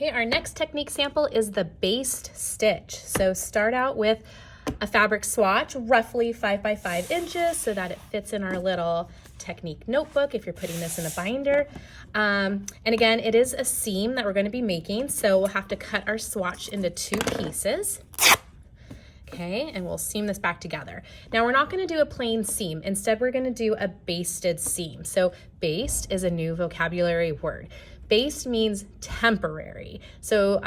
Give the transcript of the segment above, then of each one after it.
Okay, our next technique sample is the basted stitch. So start out with a fabric swatch, roughly 5 by 5 inches, so that it fits in our little technique notebook if you're putting this in a binder. And again, it is a seam that we're going to be making, so we'll have to cut our swatch into 2 pieces. Okay, and we'll seam this back together. Now we're not going to do a plain seam. Instead, we're going to do a basted seam. So baste is a new vocabulary word. Baste means temporary. So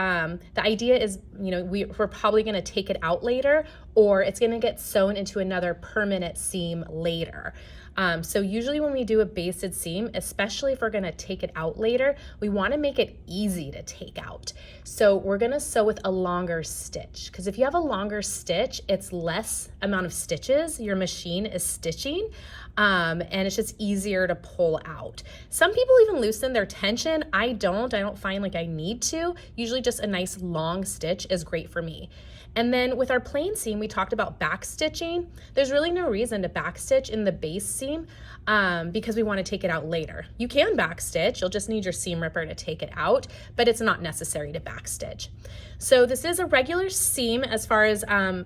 the idea is, we're probably going to take it out later, or it's going to get sewn into another permanent seam later. So usually when we do a basted seam, especially if we're going to take it out later, we want to make it easy to take out. So we're going to sew with a longer stitch, because if you have a longer stitch, it's less amount of stitches your machine is stitching, and it's just easier to pull out. Some people even loosen their tension. I don't find like I need to. Usually just a nice long stitch is great for me. And then with our plain seam, we talked about back stitching. There's really no reason to back stitch in the base seam because we want to take it out later. You can back stitch, you'll just need your seam ripper to take it out, but it's not necessary to back stitch. So this is a regular seam as far as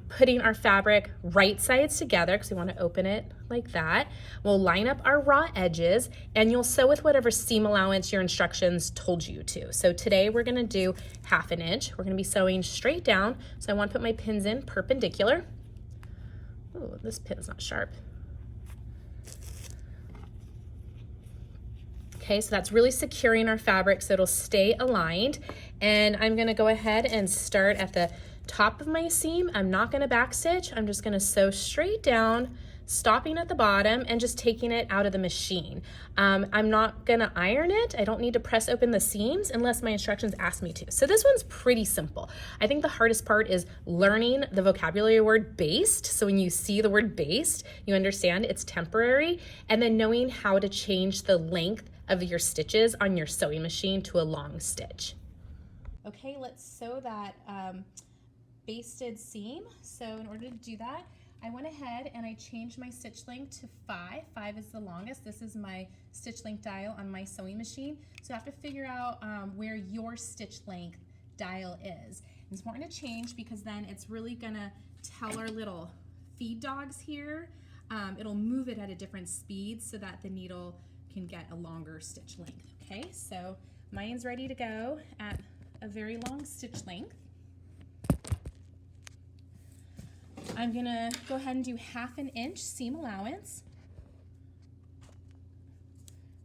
putting our fabric right sides together, because we want to open it like that. We'll line up our raw edges, and you'll sew with whatever seam allowance your instructions told you to. So today we're going to do 1/2 inch. We're going to be sewing straight down. So I want to put my pins in perpendicular. Oh, this pin's not sharp. Okay, so that's really securing our fabric so it'll stay aligned. And I'm going to go ahead and start at the top of my seam. I'm not going to back stitch. I'm just going to sew straight down, stopping at the bottom and just taking it out of the machine. I'm not gonna iron it. I don't need to press open the seams unless my instructions ask me to. So this one's pretty simple. I think the hardest part is learning the vocabulary word based. So when you see the word based, you understand it's temporary, and then knowing how to change the length of your stitches on your sewing machine to a long stitch. Okay, let's sew that basted seam. So in order to do that, I went ahead and I changed my stitch length to 5. 5 is the longest. This is my stitch length dial on my sewing machine. So you have to figure out where your stitch length dial is. It's important to change because then it's really gonna tell our little feed dogs here. It'll move it at a different speed so that the needle can get a longer stitch length. Okay, so mine's ready to go at a very long stitch length. I'm gonna go ahead and do 1/2 inch seam allowance.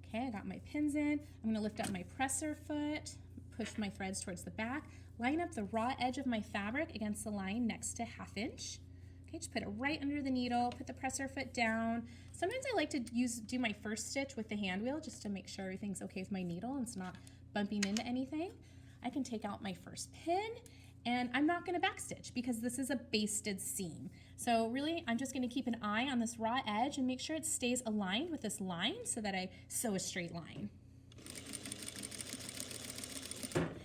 Okay, I got my pins in. I'm gonna lift up my presser foot, push my threads towards the back, line up the raw edge of my fabric against the line next to 1/2 inch. Okay, just put it right under the needle, put the presser foot down. Sometimes I like to do my first stitch with the hand wheel just to make sure everything's okay with my needle and it's not bumping into anything. I can take out my first pin, and I'm not going to backstitch because this is a basted seam. So really, I'm just going to keep an eye on this raw edge and make sure it stays aligned with this line so that I sew a straight line.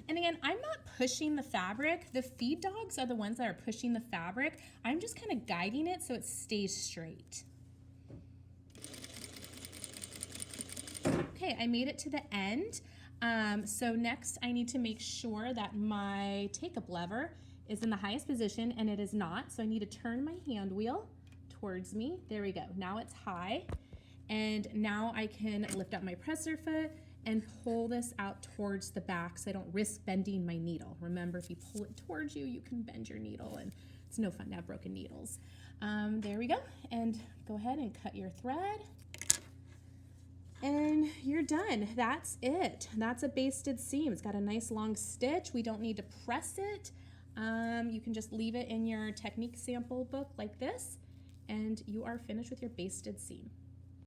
And again, I'm not pushing the fabric. The feed dogs are the ones that are pushing the fabric. I'm just kind of guiding it so it stays straight. Okay, I made it to the end. So next I need to make sure that my take-up lever is in the highest position, and it is not. So I need to turn my hand wheel towards me. There we go. Now it's high. And now I can lift up my presser foot and pull this out towards the back so I don't risk bending my needle. Remember, if you pull it towards you, you can bend your needle, and it's no fun to have broken needles. There we go. And go ahead and cut your thread. And you're done. That's it. That's a basted seam. It's got a nice long stitch. We don't need to press it. You can just leave it in your technique sample book like this, and you are finished with your basted seam.